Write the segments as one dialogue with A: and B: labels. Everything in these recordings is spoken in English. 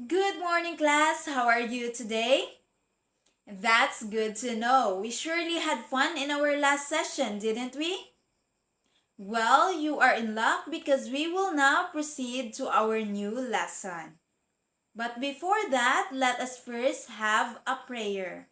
A: Good morning, class. How are you today? That's good to know. We surely had fun in our last session, didn't we? Well, you are in luck because we will now proceed to our new lesson. But before that, let us first have a prayer.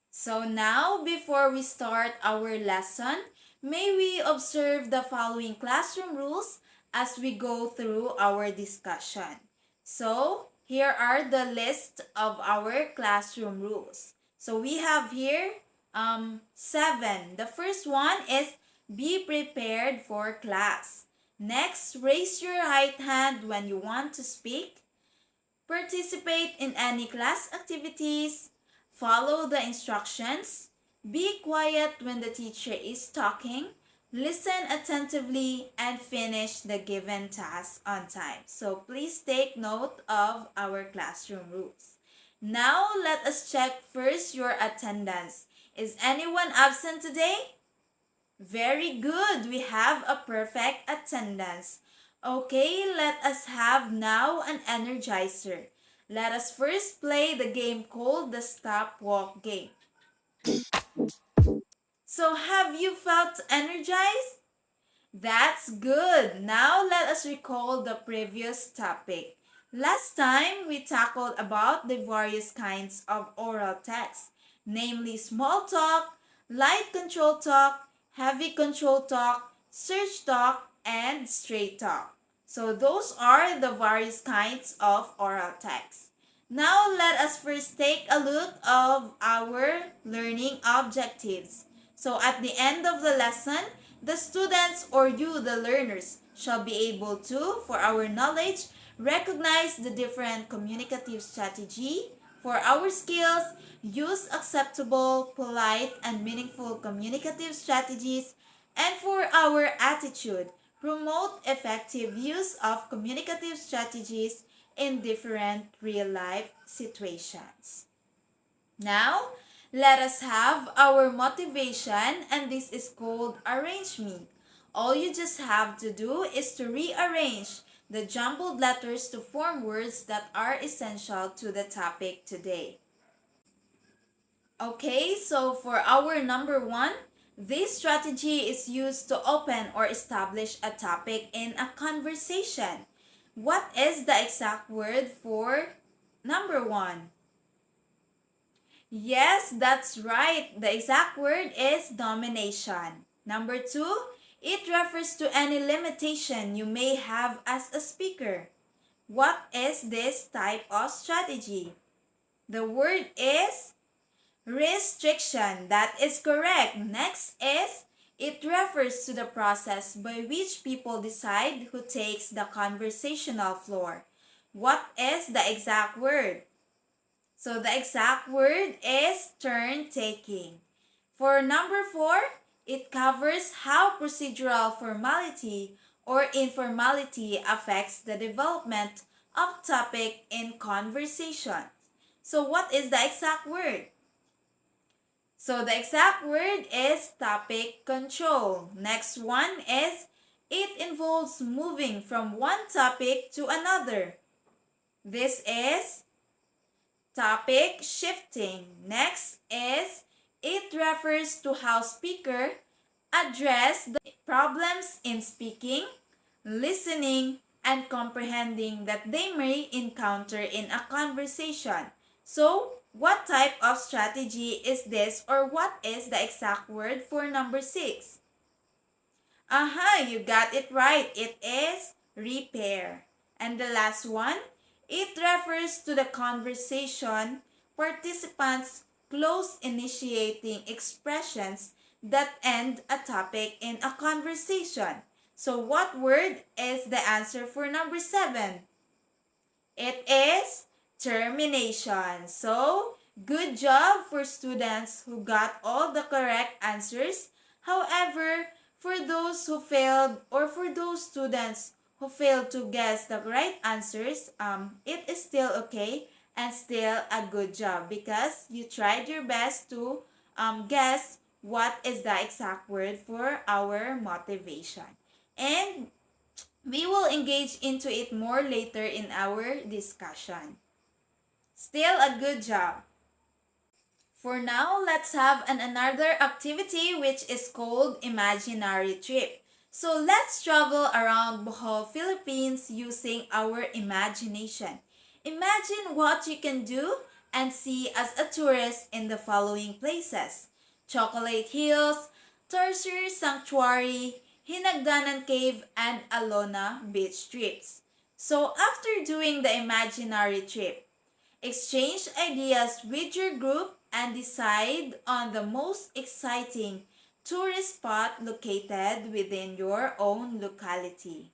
A: So now, before we start our lesson, may we observe the following classroom rules as we go through our discussion. So, here are the list of our classroom rules. So, we have here 7. The first one is be prepared for class. Next, raise your right hand when you want to speak. Participate in any class activities. Follow the instructions. Be quiet when the teacher is talking. Listen attentively and finish the given task on time. So please take note of our classroom rules. Now let us check first your attendance. Is anyone absent today? Very good. We have a perfect attendance. Okay, let us have now an energizer. Let us first play the game called the Stop Walk game. So have you felt energized? That's good. Now let us recall the previous topic. Last time we tackled about the various kinds of oral text, namely small talk, light control talk, heavy control talk, search talk, and straight talk. So those are the various kinds of oral text. Now let us first take a look of our learning objectives. So at the end of the lesson, the students or you, the learners, shall be able to, for our knowledge, recognize the different communicative strategy. For our skills, use acceptable, polite, and meaningful communicative strategies. And for our attitude, promote effective use of communicative strategies in different real-life situations. Now, let us have our motivation, and this is called Arrange Me. All you just have to do is to rearrange the jumbled letters to form words that are essential to the topic today. Okay, so for our number 1, this strategy is used to open or establish a topic in a conversation. What is the exact word for number 1? Yes, that's right. The exact word is domination. Number 2, it refers to any limitation you may have as a speaker. What is this type of strategy? The word is restriction. That is correct. Next is, it refers to the process by which people decide who takes the conversational floor. What is the exact word? So the exact word is turn taking. For number 4, it covers how procedural formality or informality affects the development of topic in conversation. So what is the exact word? So the exact word is topic control. Next one is, it involves moving from one topic to another. This is topic shifting. Next is, it refers to how speaker address the problems in speaking, listening, and comprehending that they may encounter in a conversation. So, what type of strategy is this, or what is the exact word for number 6? Aha, you got it right. It is repair. And the last one, it refers to the conversation participants close initiating expressions that end a topic in a conversation. So what word is the answer for number 7? It is termination. So, good job for students who got all the correct answers. However, for those who failed, or for those students who failed to guess the right answers, it is still okay and still a good job because you tried your best to guess what is the exact word for our motivation. And We will engage into it more later in our discussion. Still a good job. For now, let's have another activity which is called imaginary trip. So let's travel around Bohol, Philippines using our imagination. Imagine what you can do and see as a tourist in the following places: Chocolate Hills, Tertiary Sanctuary, Hinagdanan Cave, and Alona Beach trips. So after doing the imaginary trip, exchange ideas with your group and decide on the most exciting tourist spot located within your own locality.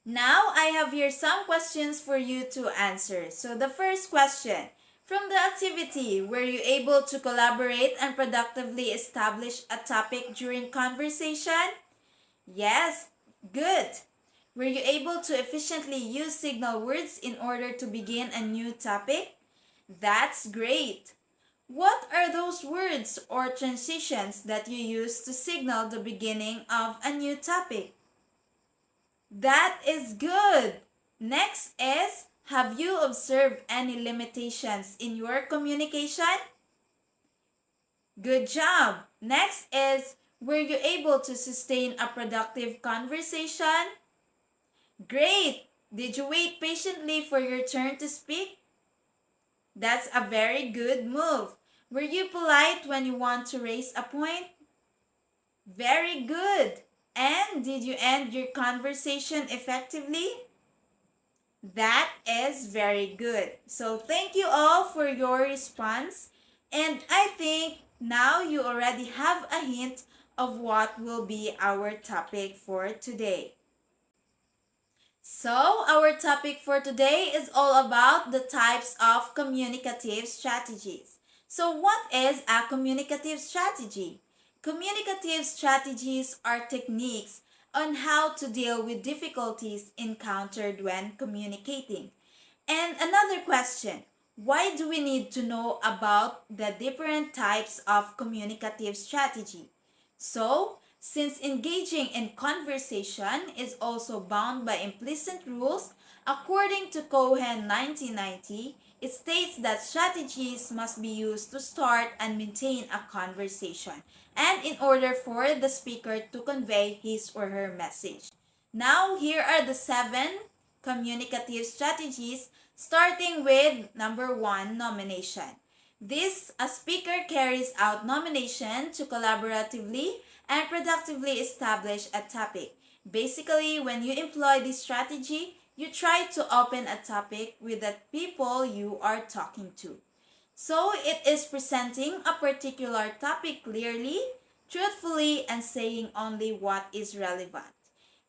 A: Now, I have here some questions for you to answer. So, the first question: from the activity, were you able to collaborate and productively establish a topic during conversation? Yes, good. Were you able to efficiently use signal words in order to begin a new topic? That's great. What are those words or transitions that you use to signal the beginning of a new topic? That is good. Next is, have you observed any limitations in your communication? Good job. Next is, were you able to sustain a productive conversation? Great. Did you wait patiently for your turn to speak? That's a very good move. Were you polite when you want to raise a point? Very good. And did you end your conversation effectively? That is very good. So thank you all for your response. And I think now you already have a hint of what will be our topic for today. So, our topic for today is all about the types of communicative strategies. So, what is a communicative strategy? Communicative strategies are techniques on how to deal with difficulties encountered when communicating. And another question: why do we need to know about the different types of communicative strategy? So, since engaging in conversation is also bound by implicit rules, according to Cohen 1990, it states that strategies must be used to start and maintain a conversation, and in order for the speaker to convey his or her message. Now, here are the 7 communicative strategies, starting with number 1, nomination. This, a speaker carries out nomination to collaboratively and productively establish a topic. Basically, when you employ this strategy, you try to open a topic with the people you are talking to. So, it is presenting a particular topic clearly, truthfully, and saying only what is relevant.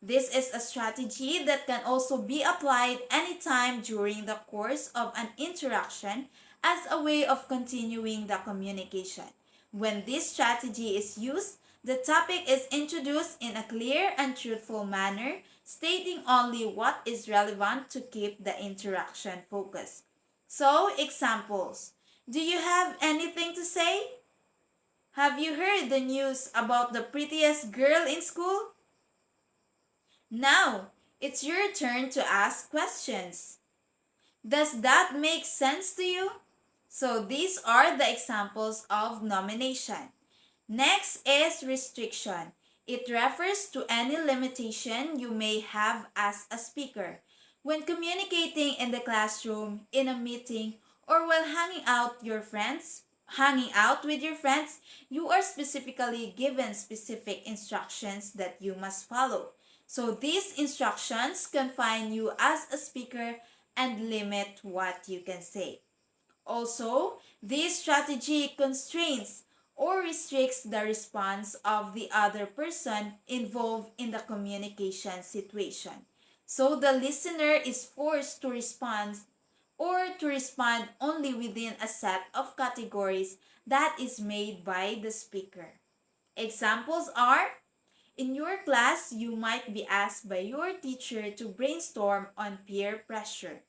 A: This is a strategy that can also be applied anytime during the course of an interaction as a way of continuing the communication. When this strategy is used, the topic is introduced in a clear and truthful manner, stating only what is relevant to keep the interaction focused. So, examples. Do you have anything to say? Have you heard the news about the prettiest girl in school? Now, it's your turn to ask questions. Does that make sense to you? So these are the examples of nomination. Next is restriction. It refers to any limitation you may have as a speaker. When communicating in the classroom, in a meeting, or while hanging out with your friends, you are specifically given specific instructions that you must follow. So these instructions confine you as a speaker and limit what you can say. Also, this strategy constrains or restricts the response of the other person involved in the communication situation. So the listener is forced to respond only within a set of categories that is made by the speaker. Examples are: in your class, you might be asked by your teacher to brainstorm on peer pressure.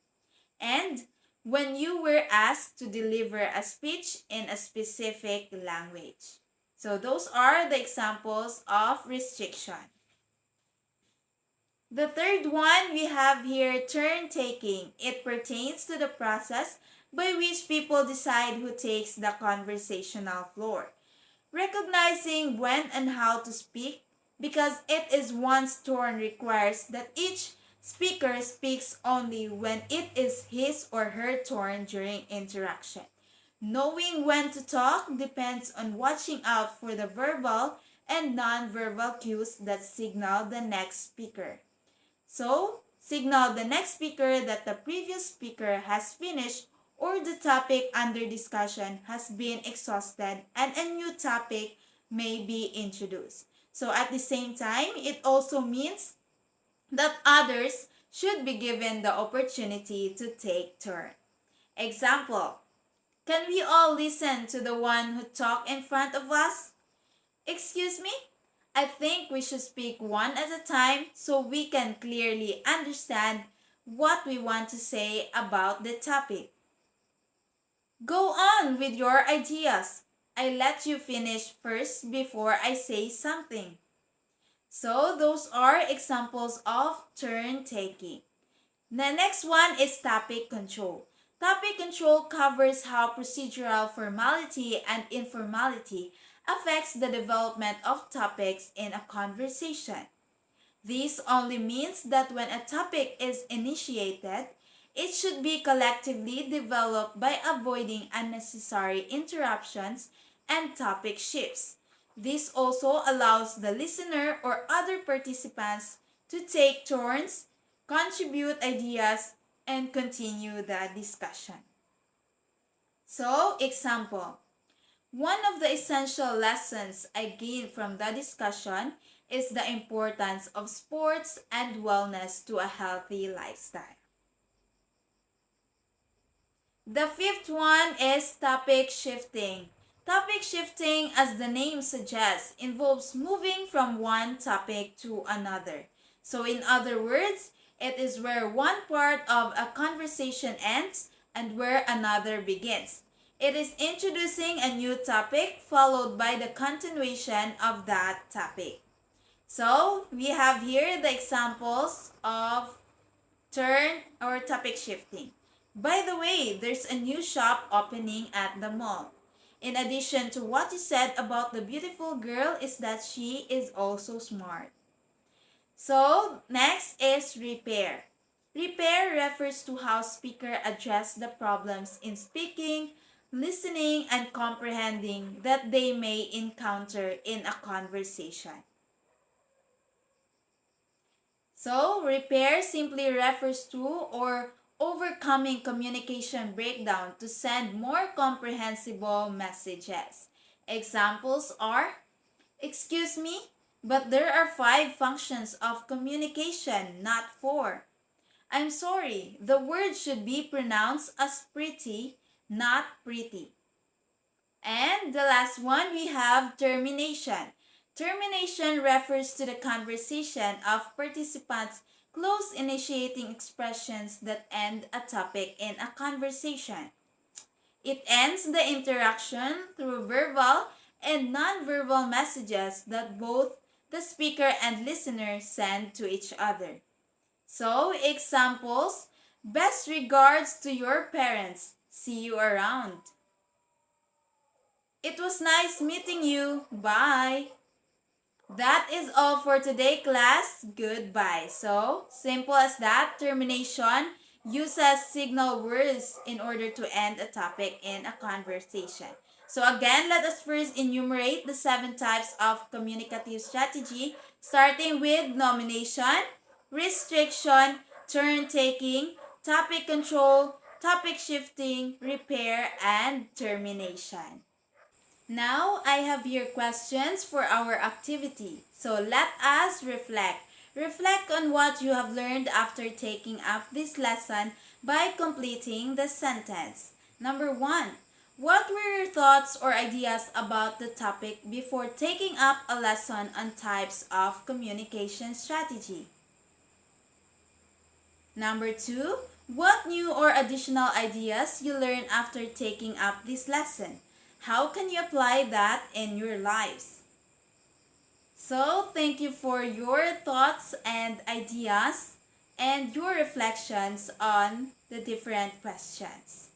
A: And when you were asked to deliver a speech in a specific language. So those are the examples of restriction. The third one we have here turn taking. It pertains to the process by which people decide who takes the conversational floor. Recognizing when and how to speak, because it is one's turn, requires that each speaker speaks only when it is his or her turn during interaction. Knowing when to talk depends on watching out for the verbal and non-verbal cues that signal the next speaker. So, signal the next speaker that the previous speaker has finished or the topic under discussion has been exhausted and a new topic may be introduced. So, at the same time, it also means that others should be given the opportunity to take turn. Example, can we all listen to the one who talked in front of us? Excuse me? I think we should speak one at a time so we can clearly understand what we want to say about the topic. Go on with your ideas. I let you finish first before I say something. So those are examples of turn taking. The next one is topic control. Topic control covers how procedural formality and informality affects the development of topics in a conversation. This only means that when a topic is initiated, it should be collectively developed by avoiding unnecessary interruptions and topic shifts. This also allows the listener or other participants to take turns, contribute ideas, and continue the discussion. So, example. One of the essential lessons I gained from the discussion is the importance of sports and wellness to a healthy lifestyle. The fifth one is topic shifting. Topic shifting, as the name suggests, involves moving from one topic to another. So in other words, it is where one part of a conversation ends and where another begins. It is introducing a new topic followed by the continuation of that topic. So we have here the examples of turn or topic shifting. By the way, there's a new shop opening at the mall. In addition to what you said about the beautiful girl is that she is also smart. So, next is repair. Repair refers to how speaker address the problems in speaking, listening, and comprehending that they may encounter in a conversation. So, repair simply refers to or overcoming communication breakdown to send more comprehensible messages. Examples are, excuse me, but there are 5 functions of communication, not 4. I'm sorry, the word should be pronounced as pretty, not pretty. And the last one, we have termination. Termination refers to the conversation of participants close initiating expressions that end a topic in a conversation. It ends the interaction through verbal and non-verbal messages that both the speaker and listener send to each other. So, examples, best regards to your parents. See you around. It was nice meeting you. Bye. That is all for today, class. Goodbye. So, simple as that. Termination uses signal words in order to end a topic in a conversation. So again, let us first enumerate the 7 types of communicative strategy, starting with nomination, restriction, turn-taking, topic control, topic shifting, repair, and termination. Now, I have here questions for our activity. So, let us reflect. Reflect on what you have learned after taking up this lesson by completing the sentence. Number 1. What were your thoughts or ideas about the topic before taking up a lesson on types of communication strategy? Number 2. What new or additional ideas you learned after taking up this lesson? How can you apply that in your lives? So, thank you for your thoughts and ideas and your reflections on the different questions.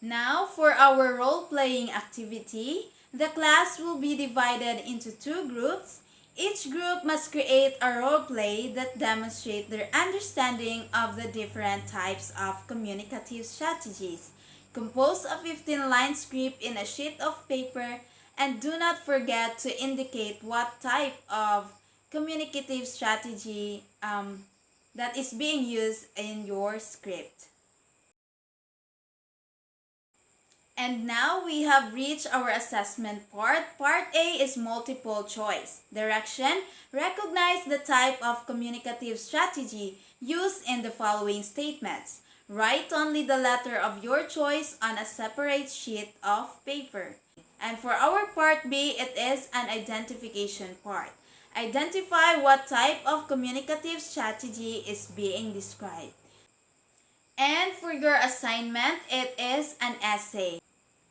A: Now, for our role-playing activity, the class will be divided into two groups. Each group must create a role play that demonstrates their understanding of the different types of communicative strategies. Compose a 15-line script in a sheet of paper and do not forget to indicate what type of communicative strategy that is being used in your script. And now we have reached our assessment part. Part A is multiple choice. Direction: recognize the type of communicative strategy used in the following statements. Write only the letter of your choice on a separate sheet of paper. And for our part B, it is an identification part. Identify what type of communicative strategy is being described. And for your assignment, it is an essay.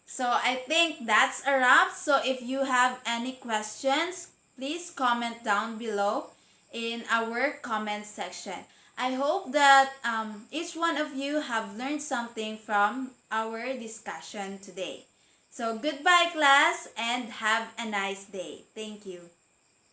A: So I think that's a wrap. So if you have any questions, please comment down below in our comment section. I hope that each one of you have learned something from our discussion today. So goodbye class and have a nice day. Thank you.